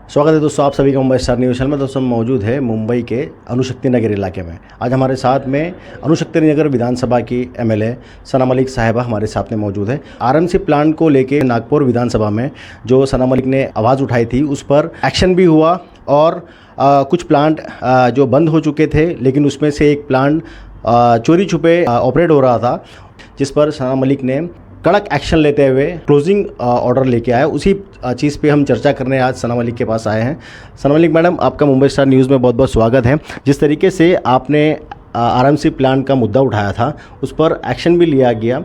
स्वागत है दोस्तों आप सभी का मुंबई स्टार न्यूज़ चैनल में। दोस्तों मौजूद है मुंबई के अनुशक्ति नगर इलाके में। आज हमारे साथ में अनुशक्ति नगर विधानसभा की एमएलए सना मलिक साहिबा हमारे साथ में मौजूद है। आरएमसी प्लान को लेके नागपुर विधानसभा में जो सना मलिक ने आवाज़ उठाई थी उस पर एक्शन भी हुआ और कुछ प्लांट जो बंद हो चुके थे, लेकिन उसमें से एक प्लांट चोरी छुपे ऑपरेट हो रहा था, जिस पर सना मलिक ने कड़क एक्शन लेते हुए क्लोजिंग ऑर्डर लेके आए। उसी चीज़ पे हम चर्चा करने आज सना मलिक के पास आए हैं। सना मलिक मैडम, आपका मुंबई स्टार न्यूज़ में बहुत बहुत स्वागत है। जिस तरीके से आपने आरएमसी प्लांट का मुद्दा उठाया था उस पर एक्शन भी लिया गया।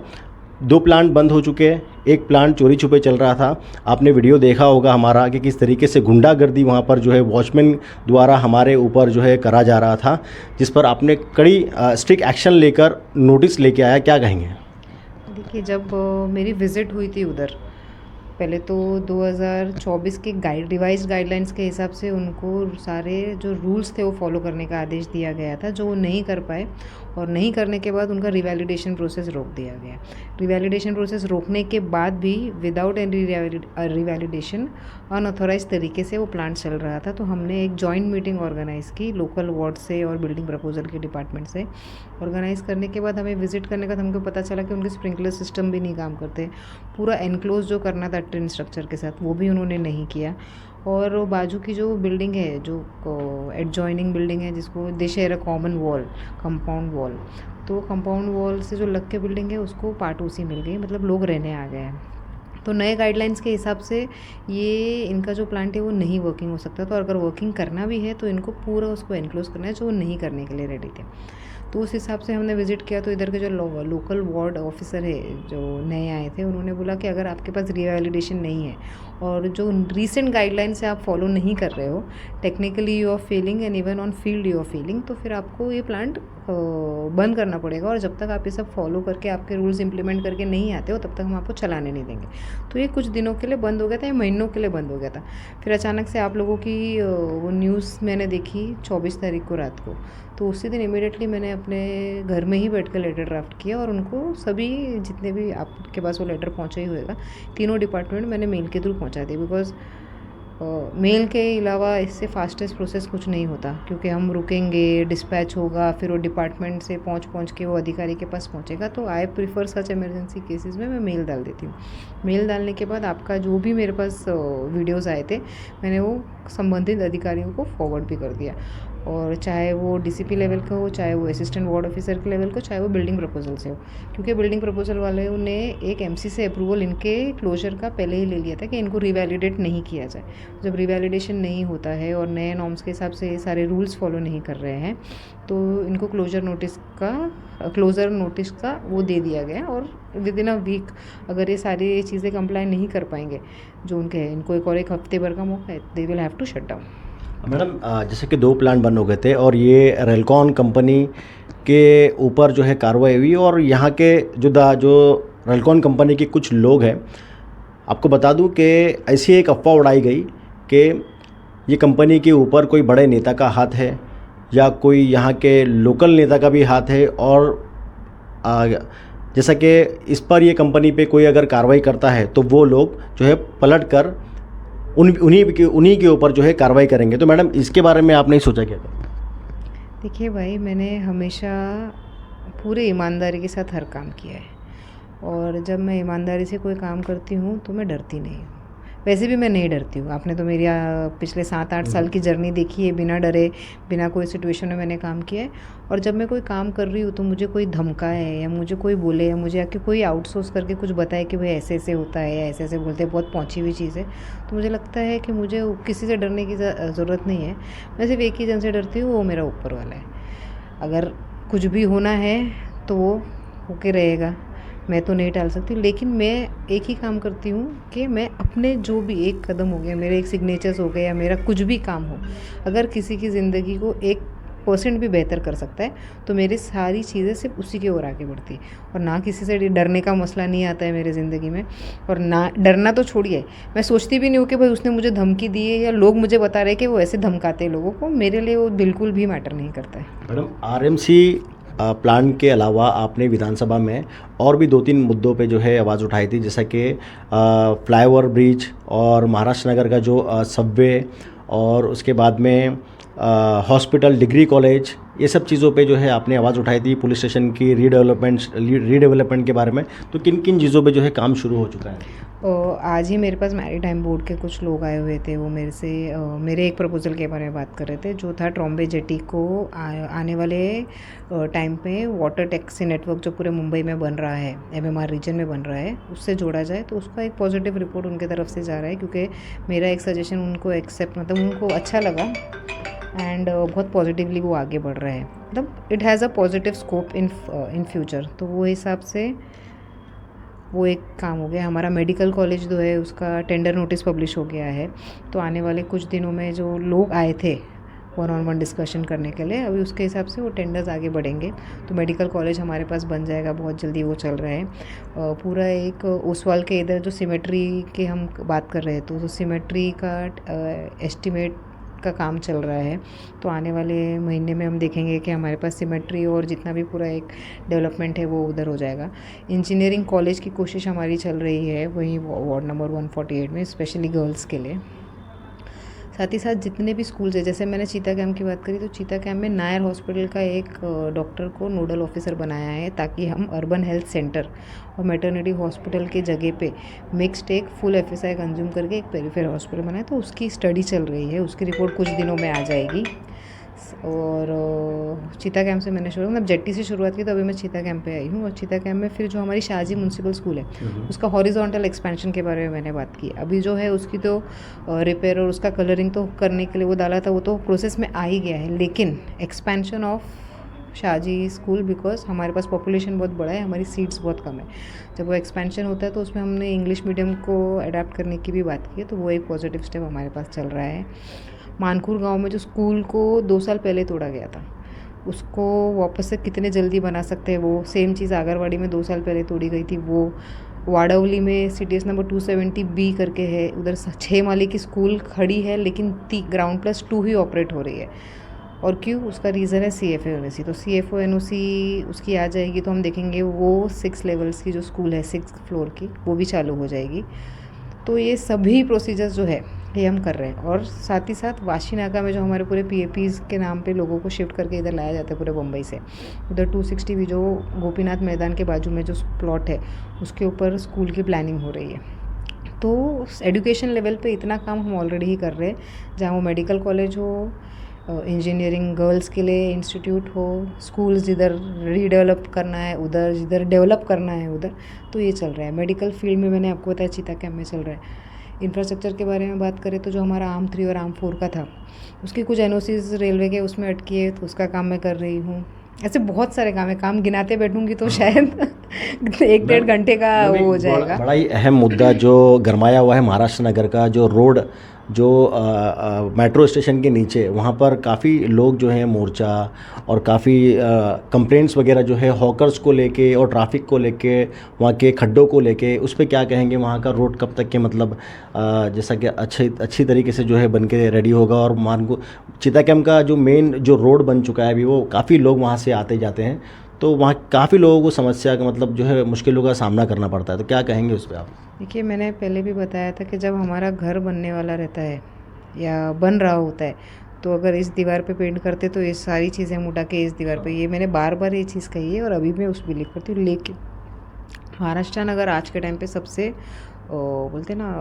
2 प्लांट बंद हो चुके, एक प्लांट चोरी छुपे चल रहा था। आपने वीडियो देखा होगा हमारा कि किस तरीके से गुंडागर्दी वहाँ पर जो है वॉचमैन द्वारा हमारे ऊपर जो है करा जा रहा था, जिस पर आपने कड़ी स्ट्रिक्ट एक्शन लेकर नोटिस लेके आया। क्या कहेंगे? देखिए, जब मेरी विज़िट हुई थी उधर, पहले तो 2024 के रिवाइज्ड गाइडलाइंस के हिसाब से उनको सारे जो रूल्स थे वो फॉलो करने का आदेश दिया गया था, जो वो नहीं कर पाए। और नहीं करने के बाद उनका रिवैलिडेशन प्रोसेस रोक दिया गया। रिवैलिडेशन प्रोसेस रोकने के बाद भी विदाउट एनी रिवैलिडेशन अनऑथोराइज तरीके से वो प्लांट चल रहा था। तो हमने एक जॉइंट मीटिंग ऑर्गेनाइज़ की लोकल वार्ड से और बिल्डिंग प्रपोजल के डिपार्टमेंट से। ऑर्गेनाइज़ करने के बाद हमें विजिट करने का हमको पता चला कि उनके स्प्रिंकलर सिस्टम भी नहीं काम करते। पूरा एनक्लोज जो करना था ट्रेन स्ट्रक्चर के साथ वो भी उन्होंने नहीं किया। और वो बाजू की जो बिल्डिंग है, जो एडजॉइनिंग बिल्डिंग है, जिसको they share a common wall, compound wall, तो कंपाउंड वॉल से जो लग के बिल्डिंग है उसको पार्ट उसी मिल गई, मतलब लोग रहने आ गए हैं। तो नए गाइडलाइंस के हिसाब से ये इनका जो प्लांट है वो नहीं वर्किंग हो सकता। तो अगर वर्किंग करना भी है तो इनको पूरा उसको एनक्लोज करना है, जो वो नहीं करने के लिए रेडी थे। तो उस हिसाब से हमने विज़िट किया। तो इधर के जो लोकल वार्ड ऑफिसर है जो नए आए थे, उन्होंने बोला कि अगर आपके पास रिवैलिडेशन नहीं है और जो रीसेंट गाइडलाइन से आप फॉलो नहीं कर रहे हो, technically you are failing and even on field you are failing, तो फिर आपको ये प्लांट बंद करना पड़ेगा। और जब तक आप ये सब फॉलो करके आपके रूल्स इंप्लीमेंट करके नहीं आते हो तब तक हम आपको चलाने नहीं देंगे। तो ये कुछ दिनों के लिए बंद हो गया था, या महीनों के लिए बंद हो गया था। फिर अचानक से आप लोगों की वो न्यूज़ मैंने देखी 24 तारीख को रात को। तो उसी दिन इमीडिएटली मैंने अपने घर में ही बैठ कर लेटर ड्राफ्ट किया और उनको सभी जितने भी आपके पास वो लेटर पहुँचा ही होएगा, तीनों डिपार्टमेंट मैंने मेल के थ्रू पहुँचा दी। बिकॉज मेल के अलावा इससे फास्टेस्ट प्रोसेस कुछ नहीं होता, क्योंकि हम रुकेंगे, डिस्पैच होगा, फिर वो डिपार्टमेंट से पहुँच के वो अधिकारी के पास पहुँचेगा। तो I prefer such emergency cases में मैं मेल डाल देती हूँ। मेल डालने के बाद आपका जो भी मेरे पास वीडियोज़ आए थे, मैंने वो संबंधित अधिकारियों को फॉरवर्ड भी कर दिया। और चाहे वो डीसीपी लेवल का हो, चाहे वो असिस्टेंट वार्ड ऑफिसर के लेवल का, चाहे वो बिल्डिंग प्रपोजल से हो, क्योंकि बिल्डिंग प्रपोजल वाले ने एक एमसी से अप्रूवल इनके क्लोजर का पहले ही ले लिया था कि इनको रिवैलिडेट नहीं किया जाए। जब रिवैलिडेशन नहीं होता है और नए नॉर्म्स के हिसाब से ये सारे रूल्स फॉलो नहीं कर रहे हैं, तो इनको क्लोजर नोटिस का वो दे दिया गया। और विद इन अ वीक अगर ये सारी चीज़ें कंप्लाई नहीं कर पाएंगे जो उनके हैं, इनको एक हफ्ते भर का मौका है, they will have to shut down. Madam, जैसे कि 2 प्लांट बंद हो गए थे और ये रेलकॉन कंपनी के ऊपर जो है कार्रवाई हुई, और यहाँ के जो रेलकॉन कंपनी के कुछ लोग हैं, आपको बता दूं कि ऐसी एक अफवाह उड़ाई गई कि ये कंपनी के ऊपर कोई बड़े नेता का हाथ है या कोई यहाँ के लोकल नेता का भी हाथ है। और जैसा कि इस पर ये कंपनी पे कोई अगर कार्रवाई करता है तो वो लोग जो है पलट कर उन्हीं के ऊपर जो है कार्रवाई करेंगे। तो मैडम, इसके बारे में आपने सोचा क्या? देखिए भाई, मैंने हमेशा पूरे ईमानदारी के साथ हर काम किया है, और जब मैं ईमानदारी से कोई काम करती हूँ तो मैं डरती नहीं हूँ। वैसे भी मैं नहीं डरती हूँ। आपने तो मेरी पिछले 7-8 साल की जर्नी देखी है, बिना डरे, बिना कोई सिचुएशन में मैंने काम किया है। और जब मैं कोई काम कर रही हूँ तो मुझे कोई धमकाए या मुझे कोई बोले या मुझे आके कोई आउटसोर्स करके कुछ बताए कि भाई ऐसे ऐसे होता है या ऐसे ऐसे बोलते हैं, बहुत पहुँची हुई चीज़ है, तो मुझे लगता है कि मुझे किसी से डरने की ज़रूरत नहीं है। मैं सिर्फ एक ही जन से डरती हूँ, वो मेरा ऊपर वाला है। अगर कुछ भी होना है तो वो होके रहेगा, मैं तो नहीं टाल सकती। लेकिन मैं एक ही काम करती हूँ कि मैं अपने जो भी एक कदम हो गया, मेरे एक सिग्नेचर्स हो गए या मेरा कुछ भी काम हो, अगर किसी की ज़िंदगी को 1% भी बेहतर कर सकता है तो मेरी सारी चीज़ें सिर्फ उसी की ओर आगे बढ़ती है। और ना किसी से डरने का मसला नहीं आता है मेरी ज़िंदगी में। और ना डरना तो छोड़िए, मैं सोचती भी नहीं हूँ कि भाई उसने मुझे धमकी दी है या लोग मुझे बता रहे हैं कि वो ऐसे धमकाते हैं लोगों को। मेरे लिए वो बिल्कुल भी मैटर नहीं करता है। मैडम, आरएमसी प्लान के अलावा आपने विधानसभा में और भी 2-3 मुद्दों पे जो है आवाज़ उठाई थी, जैसा कि फ्लाईओवर ब्रिज और महाराष्ट्र नगर का जो सबवे और उसके बाद में हॉस्पिटल, डिग्री कॉलेज, ये सब चीज़ों पे जो है आपने आवाज़ उठाई थी, पुलिस स्टेशन की रीडेवलपमेंट के बारे में। तो किन किन चीज़ों पे जो है काम शुरू हो चुका है? आज ही मेरे पास मैरीटाइम बोर्ड के कुछ लोग आए हुए थे। वो मेरे से मेरे एक प्रपोज़ल के बारे में बात कर रहे थे, जो था ट्रॉम्बे जेटी को आने वाले टाइम पे वाटर टैक्सी नेटवर्क जो पूरे मुंबई में बन रहा है, एमएमआर रीजन में बन रहा है, उससे जोड़ा जाए। तो उसका एक पॉजिटिव रिपोर्ट उनकी तरफ से जा रहा है, क्योंकि मेरा एक सजेशन उनको एक्सेप्ट, मतलब उनको अच्छा लगा एंड बहुत पॉजिटिवली वो आगे बढ़ रहे हैं। मतलब it has a positive scope in future. तो वो हिसाब से वो एक काम हो गया। हमारा मेडिकल कॉलेज जो है उसका टेंडर नोटिस पब्लिश हो गया है। तो आने वाले कुछ दिनों में जो लोग आए थे 1-on-1 डिस्कशन करने के लिए, अभी उसके हिसाब से वो टेंडर्स आगे बढ़ेंगे। तो मेडिकल कॉलेज हमारे पास बन जाएगा बहुत जल्दी, वो चल रहा है। पूरा एक ओसवाल के इधर जो सिमेट्री के हम बात कर रहे थे, तो सिमेट्री का एस्टिमेट का काम चल रहा है। तो आने वाले महीने में हम देखेंगे कि हमारे पास सिमेट्री और जितना भी पूरा एक डेवलपमेंट है वो उधर हो जाएगा। इंजीनियरिंग कॉलेज की कोशिश हमारी चल रही है वहीं वार्ड नंबर 148 में, स्पेशली गर्ल्स के लिए। साथ ही साथ जितने भी स्कूल्स हैं, जैसे मैंने चीता कैम्प की बात करी, तो चीता कैम्प में नायर हॉस्पिटल का एक डॉक्टर को नोडल ऑफिसर बनाया है, ताकि हम अर्बन हेल्थ सेंटर और मैटरनिटी हॉस्पिटल के जगह पे मिक्स्ड एक फुल एफएसआई कंज्यूम करके एक पेरीफेर हॉस्पिटल बनाए। तो उसकी स्टडी चल रही है, उसकी रिपोर्ट कुछ दिनों में आ जाएगी। और चीता कैम्प से मैंने मतलब जेट्टी से शुरुआत की, तो अभी मैं चीता कैम्प पे आई हूँ। और चीता कैम्प में फिर जो हमारी शाहजी म्यूनसिपल स्कूल है, उसका हॉरिजॉन्टल एक्सपेंशन के बारे में मैंने बात की। अभी जो है उसकी तो रिपेयर और उसका कलरिंग तो करने के लिए वो डाला था, वो तो प्रोसेस में आ ही गया है। लेकिन एक्सपेंशन ऑफ शाहजी स्कूल, बिकॉज हमारे पास पॉपुलेशन बहुत बड़ा है, हमारी सीट्स बहुत कम है। जब वो एक्सपेंशन होता है तो उसमें हमने इंग्लिश मीडियम को अडेप्ट करने की भी बात की है। तो वो एक पॉजिटिव स्टेप हमारे पास चल रहा है। मानखुर गांव में जो स्कूल को 2 साल पहले तोड़ा गया था, उसको वापस से कितने जल्दी बना सकते हैं, वो सेम चीज़ आगरवाड़ी में 2 साल पहले तोड़ी गई थी। वो वाड़ावली में CTS नंबर 270B करके है, उधर 6 माले की स्कूल खड़ी है, लेकिन ग्राउंड+2 ही ऑपरेट हो रही है। और क्यों? उसका रीज़न है CFA NOC। तो CFA NOC उसकी आ जाएगी तो हम देखेंगे वो 6 लेवल्स की जो स्कूल है, 6th फ्लोर की, वो भी चालू हो जाएगी। तो ये सभी प्रोसीजर्स जो है ये हम कर रहे हैं। और साथ ही साथ वाशी नाका में जो हमारे पूरे PAPs के नाम पे लोगों को शिफ्ट करके इधर लाया जाता है पूरे मुंबई से, उधर 260 भी जो गोपीनाथ मैदान के बाजू में जो प्लॉट है, उसके ऊपर स्कूल की प्लानिंग हो रही है। तो एजुकेशन लेवल पे इतना काम हम ऑलरेडी ही कर रहे हैं, जहाँ वो मेडिकल कॉलेज हो, इंजीनियरिंग गर्ल्स के लिए इंस्टीट्यूट हो, स्कूल्स जिधर रीडेवलप करना है उधर, जिधर डेवलप करना है उधर, तो ये चल रहा है। मेडिकल फील्ड में मैंने आपको बताया चीता कैम्प में चल रहा है। इंफ्रास्ट्रक्चर के बारे में बात करें तो जो हमारा आर्म 3 और आर्म 4 का था, उसकी कुछ NOCs रेलवे के उसमें अटकी है, तो उसका काम मैं कर रही हूँ। ऐसे बहुत सारे काम है, काम गिनाते बैठूंगी तो शायद 1-1.5 घंटे का वो हो जाएगा। बड़ा ही अहम मुद्दा जो गरमाया हुआ है महाराष्ट्र नगर का, जो रोड, जो मेट्रो स्टेशन के नीचे, वहाँ पर काफ़ी लोग जो हैं मोर्चा और काफ़ी कंप्लेंट्स वगैरह जो है हॉकर्स को लेके और ट्रैफिक को लेके, वहाँ के खड्डों को लेके, उस पर क्या कहेंगे? वहाँ का रोड कब तक के मतलब जैसा कि अच्छी तरीके से जो है बन के रेडी होगा? और मान को चीता कैम्प का जो मेन जो रोड बन चुका है अभी, वो काफ़ी लोग वहाँ से आते जाते हैं, तो वहाँ काफ़ी लोगों को समस्या का मतलब जो है मुश्किलों का सामना करना पड़ता है। तो क्या कहेंगे उस पर आप? देखिए, मैंने पहले भी बताया था कि जब हमारा घर बनने वाला रहता है या बन रहा होता है, तो अगर इस दीवार पे पेंट करते तो ये सारी चीज़ें हम उठा के इस दीवार पे, ये मैंने बार बार ये चीज़ कही है और अभी मैं उस बिलीव करती हूँ। लेकिन महाराष्ट्र नगर आज के टाइम पे सबसे बोलते ना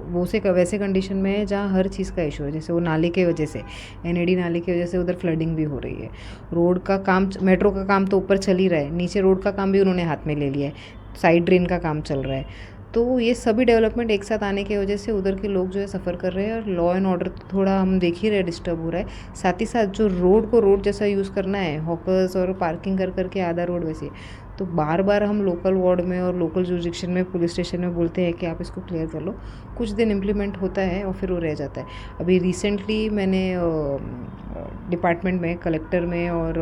वो से वैसे कंडीशन में है जहाँ हर चीज़ का इशू है। जैसे वो नाले के वजह से, NAD नाले की वजह से उधर फ्लडिंग भी हो रही है। रोड का काम, मेट्रो का काम तो ऊपर चल ही रहा है, नीचे रोड का काम भी उन्होंने हाथ में ले लिया है, साइड ड्रेन का काम चल रहा है। तो ये सभी डेवलपमेंट एक साथ आने की वजह से उधर के लोग जो है सफ़र कर रहे हैं, और लॉ एंड ऑर्डर थोड़ा हम देख ही रहे डिस्टर्ब हो रहा है। साथ ही साथ जो रोड को रोड जैसा यूज़ करना है, हॉकर्स और पार्किंग कर करके आधा रोड वैसे, तो बार बार हम लोकल वार्ड में और लोकल जुरिडिक्शन में, पुलिस स्टेशन में बोलते हैं कि आप इसको क्लियर कर लो। कुछ दिन इम्प्लीमेंट होता है और फिर वो रह जाता है। अभी रिसेंटली मैंने डिपार्टमेंट में, कलेक्टर में और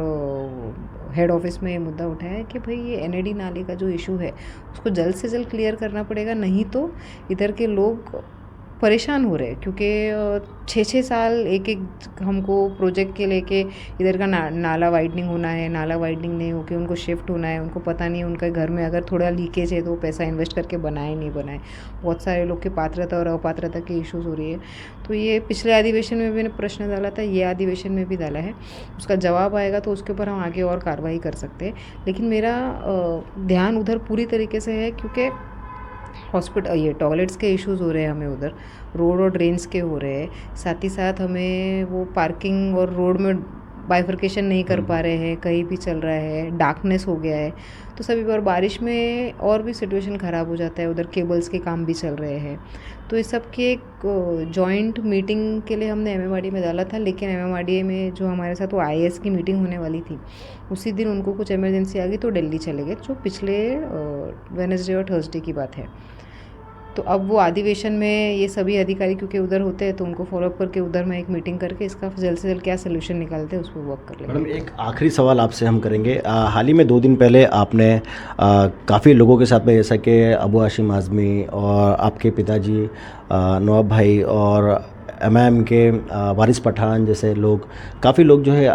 हेड ऑफिस में ये मुद्दा उठाया है कि भाई ये NAD नाले का जो इशू है उसको जल्द से जल्द क्लियर करना पड़ेगा, नहीं तो इधर के लोग परेशान हो रहे हैं, क्योंकि 6-6 साल एक एक हमको प्रोजेक्ट के लेके इधर का नाला वाइडनिंग होना है, नाला वाइडनिंग नहीं होके उनको शिफ्ट होना है, उनको पता नहीं उनके घर में अगर थोड़ा लीकेज है तो पैसा इन्वेस्ट करके बनाए नहीं बनाए। बहुत सारे लोग की पात्रता और अपात्रता की इश्यूज़ हो रही है। तो ये पिछले अधिवेशन में भी मैंने प्रश्न डाला था, ये अधिवेशन में भी डाला है, उसका जवाब आएगा तो उसके ऊपर हम आगे और कार्रवाई कर सकते हैं। लेकिन मेरा ध्यान उधर पूरी तरीके से है, क्योंकि हॉस्पिटल ये टॉयलेट्स के इश्यूज़ हो रहे हैं हमें उधर, रोड और ड्रेन्स के हो रहे हैं, साथ ही साथ हमें वो पार्किंग और रोड में बाइफर्केशन नहीं कर पा रहे हैं, कहीं भी चल रहा है, डार्कनेस हो गया है। तो सभी बार बारिश में और भी सिचुएशन ख़राब हो जाता है, उधर केबल्स के काम भी चल रहे हैं। तो इस सब की एक जॉइंट मीटिंग के लिए हमने एमएमआरडीए में डाला था, लेकिन एमएमआरडीए में जो हमारे साथ वो आईएएस की मीटिंग होने वाली थी, उसी दिन उनको कुछ इमरजेंसी आ गई तो दिल्ली चले गए, जो पिछले वेडनेसडे और थर्सडे की बात है। तो अब वो अधिवेशन में ये सभी अधिकारी क्योंकि उधर होते हैं, तो उनको फॉलोअप करके उधर में एक मीटिंग करके इसका जल्द से जल्द क्या सोल्यूशन निकालते हैं उस पर वर्क कर लेंगे। मैडम, एक आखिरी सवाल आपसे हम करेंगे। हाल ही में 2 दिन पहले आपने काफ़ी लोगों के साथ में, जैसा कि अबू हाशिम आज़मी और आपके पिताजी नवाब भाई और एमआईएम के वारिस पठान जैसे लोग, काफ़ी लोग जो है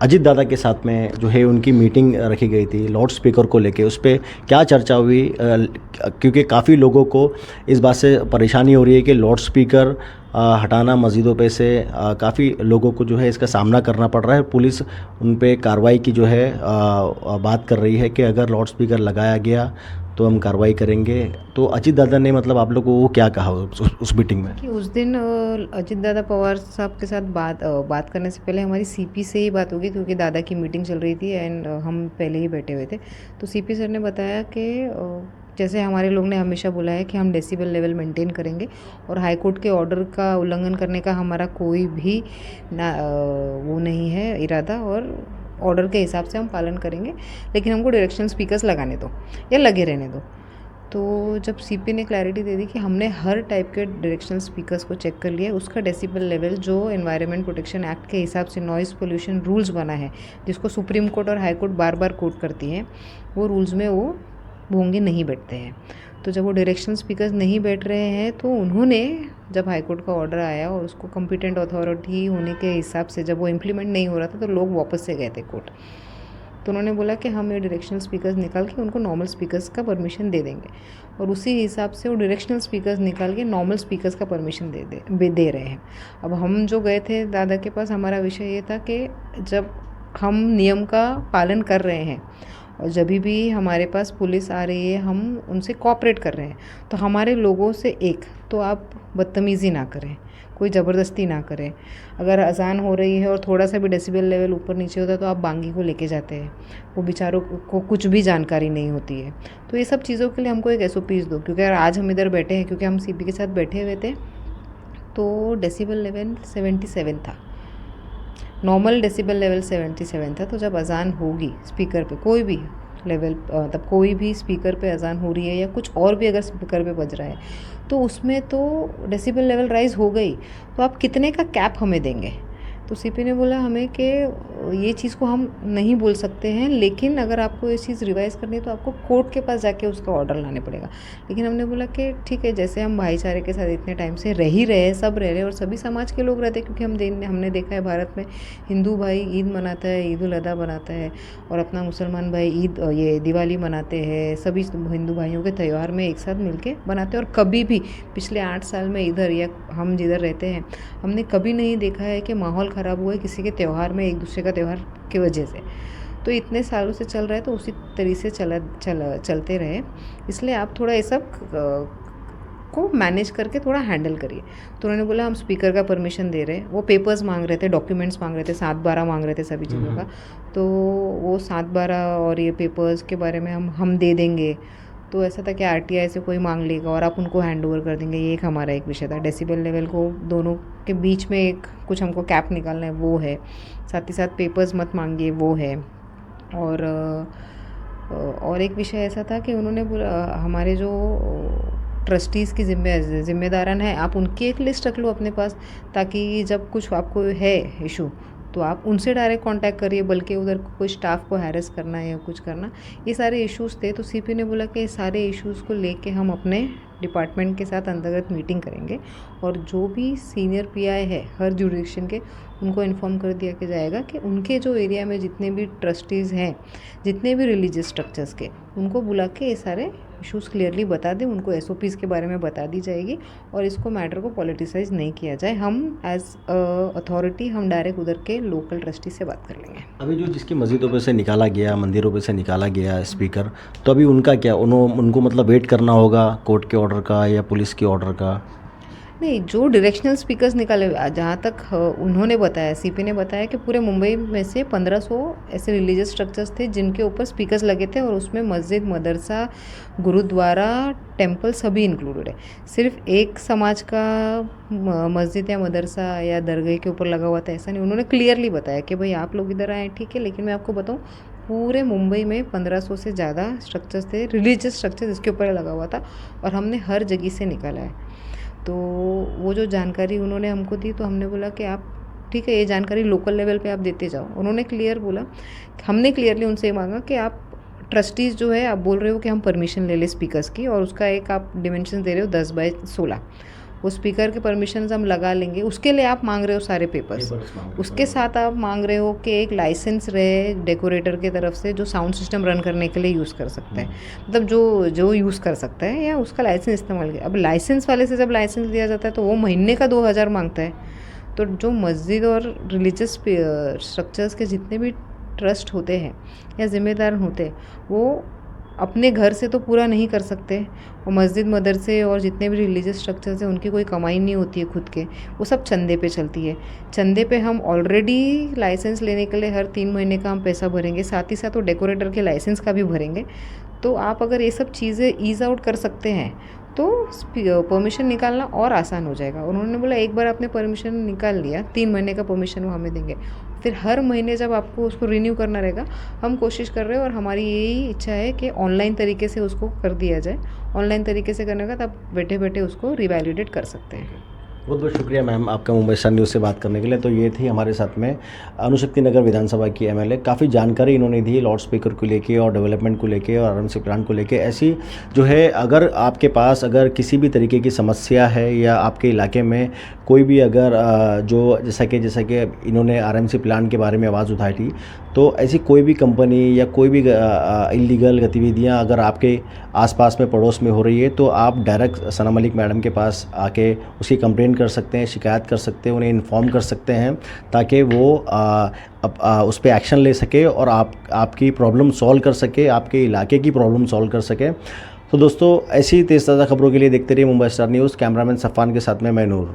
अजीत दादा के साथ में जो है उनकी मीटिंग रखी गई थी लाउड स्पीकर को लेके, उस पर क्या चर्चा हुई? क्योंकि काफ़ी लोगों को इस बात से परेशानी हो रही है कि लाउड स्पीकर हटाना मस्जिदों पे से काफ़ी लोगों को जो है इसका सामना करना पड़ रहा है। पुलिस उन पे कार्रवाई की जो है बात कर रही है कि अगर लाउड स्पीकर लगाया गया तो हम कार्रवाई करेंगे। तो अजीत दादा ने मतलब आप लोगों को क्या कहा उस मीटिंग में? कि उस दिन अजीत दादा पवार साहब के साथ बात करने से पहले हमारी सीपी से ही बात होगी, क्योंकि दादा की मीटिंग चल रही थी एंड हम पहले ही बैठे हुए थे। तो सीपी सर ने बताया कि जैसे हमारे लोग ने हमेशा बोला है कि हम डेसिबल लेवल मेंटेन करेंगे और हाई कोर्ट के ऑर्डर का उल्लंघन करने का हमारा कोई भी वो नहीं है इरादा, और ऑर्डर के हिसाब से हम पालन करेंगे, लेकिन हमको डायरेक्शनल स्पीकर्स लगाने दो या लगे रहने दो। तो जब सीपी ने क्लैरिटी दे दी कि हमने हर टाइप के डायरेक्शनल स्पीकर्स को चेक कर लिया, उसका डेसिबल लेवल जो एनवायरनमेंट प्रोटेक्शन एक्ट के हिसाब से नॉइज़ पोल्यूशन रूल्स बना है, जिसको सुप्रीम कोर्ट और हाई कोर्ट बार बार कोट करती हैं, वो रूल्स में वो भोंगे नहीं बैठते हैं। तो जब वो डायरेक्शनल स्पीकर्स नहीं बैठ रहे हैं, तो उन्होंने जब हाई कोर्ट का ऑर्डर आया और उसको कॉम्पिटेंट अथॉरिटी होने के हिसाब से जब वो इम्प्लीमेंट नहीं हो रहा था, तो लोग वापस से गए थे कोर्ट। तो उन्होंने बोला कि हम ये डायरेक्शनल स्पीकर्स निकाल के उनको नॉर्मल स्पीकर्स का परमिशन दे देंगे, और उसी हिसाब से वो डायरेक्शनल स्पीकर्स निकाल के नॉर्मल स्पीकर्स का परमिशन दे रहे हैं। अब हम जो गए थे दादा के पास, हमारा विषय ये था कि जब हम नियम का पालन कर रहे हैं और जब भी हमारे पास पुलिस आ रही है, हम उनसे कोऑपरेट कर रहे हैं, तो हमारे लोगों से एक तो आप बदतमीज़ी ना करें, कोई ज़बरदस्ती ना करें। अगर अजान हो रही है और थोड़ा सा भी डेसिबल लेवल ऊपर नीचे होता है तो आप बांगी को लेके जाते हैं, वो बेचारों को कुछ भी जानकारी नहीं होती है। तो ये सब चीज़ों के लिए हमको एक SOPs दो, क्योंकि अगर आज हम इधर बैठे हैं, क्योंकि हम CP के साथ बैठे हुए थे, तो डेसिबल लेवल 77 था, नॉर्मल डेसिबल लेवल 77 था। तो जब अजान होगी स्पीकर पे कोई भी लेवल, तब कोई भी स्पीकर पे अजान हो रही है या कुछ और भी अगर स्पीकर पे बज रहा है, तो उसमें तो डेसिबल लेवल राइज हो गई, तो आप कितने का कैप हमें देंगे? तो सीपी ने बोला हमें कि ये चीज़ को हम नहीं बोल सकते हैं, लेकिन अगर आपको ये चीज़ रिवाइज करनी है तो आपको कोर्ट के पास जाके उसका ऑर्डर लाने पड़ेगा। लेकिन हमने बोला कि ठीक है, जैसे हम भाईचारे के साथ इतने टाइम से रह ही रहे, सब रह रहे और सभी समाज के लोग रहते हैं, क्योंकि हमने देखा है भारत में हिंदू भाई ईद मनाता है, ईद उल अदा मनाता है, और अपना मुसलमान भाई ईद ये दिवाली मनाते हैं, सभी हिंदू भाइयों के त्यौहार में एक साथ मिलके बनाते हैं। और कभी भी पिछले 8 साल में इधर या हम जिधर रहते हैं, हमने कभी नहीं देखा है कि माहौल ख़राब हुआ है किसी के त्यौहार में, एक दूसरे का त्यौहार की वजह से। तो इतने सालों से चल रहा है, तो उसी तरीके से चलते रहे। इसलिए आप थोड़ा ये सब को मैनेज करके थोड़ा हैंडल करिए। तो उन्होंने बोला हम स्पीकर का परमिशन दे रहे हैं, वो पेपर्स मांग रहे थे, डॉक्यूमेंट्स मांग रहे थे, 7/12 मांग रहे थे सभी चीज़ों का। तो वो 7/12 और ये पेपर्स के बारे में हम दे देंगे। तो ऐसा था कि RTI से कोई मांग लेगा और आप उनको हैंड ओवर कर देंगे, ये हमारा एक विषय था। डेसिबल लेवल को दोनों के बीच में एक कुछ हमको कैप निकालना है, वो है। साथ ही साथ पेपर्स मत मांगिए, वो है। और एक विषय ऐसा था कि उन्होंने हमारे जो ट्रस्टीज़ की जिम्मेदारन है, आप उनकी एक लिस्ट रख लो अपने पास, ताकि जब कुछ आपको है इशू तो आप उनसे डायरेक्ट कांटेक्ट करिए, बल्कि उधर कोई स्टाफ को हैरेस करना या कुछ करना, ये सारे इश्यूज़ थे। तो CP ने बोला कि सारे इश्यूज़ को लेके हम अपने डिपार्टमेंट के साथ अंतर्गत मीटिंग करेंगे और जो भी सीनियर पीआई है हर जुरिडिक्शन के उनको इन्फॉर्म कर दिया के जाएगा कि उनके जो एरिया में जितने भी ट्रस्टीज़ हैं, जितने भी रिलीजियस स्ट्रक्चर्स के, उनको बुला के ये सारे इश्यूज़ क्लियरली बता दें, उनको एसओपीज़ के बारे में बता दी जाएगी और इसको मैटर को पॉलिटिसाइज नहीं किया जाए। हम एज अथॉरिटी हम डायरेक्ट उधर के लोकल ट्रस्टी से बात कर लेंगे। अभी जो जिसकी मस्जिदों पे से निकाला गया, मंदिरों पे से निकाला गया स्पीकर, तो अभी उनका क्या, उनको मतलब वेट करना होगा कोर्ट के ऑर्डर का या पुलिस के ऑर्डर का? नहीं, जो डायरेक्शनल स्पीकर्स निकाले, जहाँ तक उन्होंने बताया, सीपी ने बताया कि पूरे मुंबई में से 1500 ऐसे रिलीजियस स्ट्रक्चर्स थे जिनके ऊपर स्पीकर्स लगे थे और उसमें मस्जिद, मदरसा, गुरुद्वारा, टेम्पल सभी इंक्लूडेड है। सिर्फ एक समाज का मस्जिद या मदरसा या दरगाह के ऊपर लगा हुआ था ऐसा नहीं। उन्होंने क्लियरली बताया कि भाई आप लोग इधर आए ठीक है, लेकिन मैं आपको बताऊँ पूरे मुंबई में 1500 से ज़्यादा स्ट्रक्चर्स थे, रिलीजियस स्ट्रक्चर्स इसके ऊपर लगा हुआ था और हमने हर जगह से निकाला है। तो वो जो जानकारी उन्होंने हमको दी तो हमने बोला कि आप ठीक है, ये जानकारी लोकल लेवल पे आप देते जाओ। उन्होंने क्लियर बोला, हमने क्लियरली उनसे मांगा कि आप ट्रस्टीज़ जो है आप बोल रहे हो कि हम परमिशन ले लें स्पीकर्स की और उसका एक आप डिमेंशन दे रहे हो 10x16, वो स्पीकर के परमिशन हम लगा लेंगे, उसके लिए आप मांग रहे हो सारे पेपर्स। उसके साथ आप मांग रहे हो कि एक लाइसेंस रहे डेकोरेटर की तरफ से जो साउंड सिस्टम रन करने के लिए यूज़ कर सकता है, मतलब जो यूज़ कर सकता है या उसका लाइसेंस इस्तेमाल किया। अब लाइसेंस वाले से जब लाइसेंस दिया जाता है तो वो महीने का 2000 मांगता है। तो जो मस्जिद और रिलीजियस स्ट्रक्चर्स के जितने भी ट्रस्ट होते हैं या ज़िम्मेदार होते हैं वो अपने घर से तो पूरा नहीं कर सकते, और मस्जिद, मदरसे और जितने भी रिलीजियस स्ट्रक्चर्स हैं उनकी कोई कमाई नहीं होती है खुद के, वो सब चंदे पे चलती है। चंदे पे हम ऑलरेडी लाइसेंस लेने के लिए हर 3 महीने का हम पैसा भरेंगे, साथ ही साथ वो डेकोरेटर के लाइसेंस का भी भरेंगे। तो आप अगर ये सब चीज़ें ईज़ आउट कर सकते हैं तो परमिशन निकालना और आसान हो जाएगा। उन्होंने बोला एक बार आपने परमिशन निकाल लिया, 3 महीने का परमिशन वो हमें देंगे, फिर हर महीने जब आपको उसको रिन्यू करना रहेगा, हम कोशिश कर रहे हैं और हमारी यही इच्छा है कि ऑनलाइन तरीके से उसको कर दिया जाए। ऑनलाइन तरीके से करने का तब बैठे बैठे उसको रिवैलिडेट कर सकते हैं। बहुत बहुत शुक्रिया मैम आपका मुंबई स्टार न्यूज़ से बात करने के लिए। तो ये थी हमारे साथ में अणुशक्ति नगर विधानसभा की एमएलए, काफ़ी जानकारी इन्होंने दी लाउड स्पीकर को लेके और डेवलपमेंट को लेके और आरएमसी प्लान को लेके। ऐसी जो है, अगर आपके पास अगर किसी भी तरीके की समस्या है या आपके इलाके में कोई भी अगर जो जैसा कि इन्होंने आरएमसी प्लान के बारे में आवाज़ उठाई थी, तो ऐसी कोई भी कंपनी या कोई भी इलीगल गतिविधियां अगर आपके आसपास में पड़ोस में हो रही है तो आप डायरेक्ट सना मलिक मैडम के पास आके उसकी कंप्लेंट कर सकते हैं, शिकायत कर सकते हैं, उन्हें इन्फॉर्म कर सकते हैं ताकि वो उस पर एक्शन ले सके और आपकी प्रॉब्लम सॉल्व कर सके, आपके इलाके की प्रॉब्लम सॉल्व कर सके। तो दोस्तों, ऐसी तेज़ ताज़ा खबरों के लिए देखते रहिए Mumbai star news. Cameraman Safan के साथ में मैं नूर।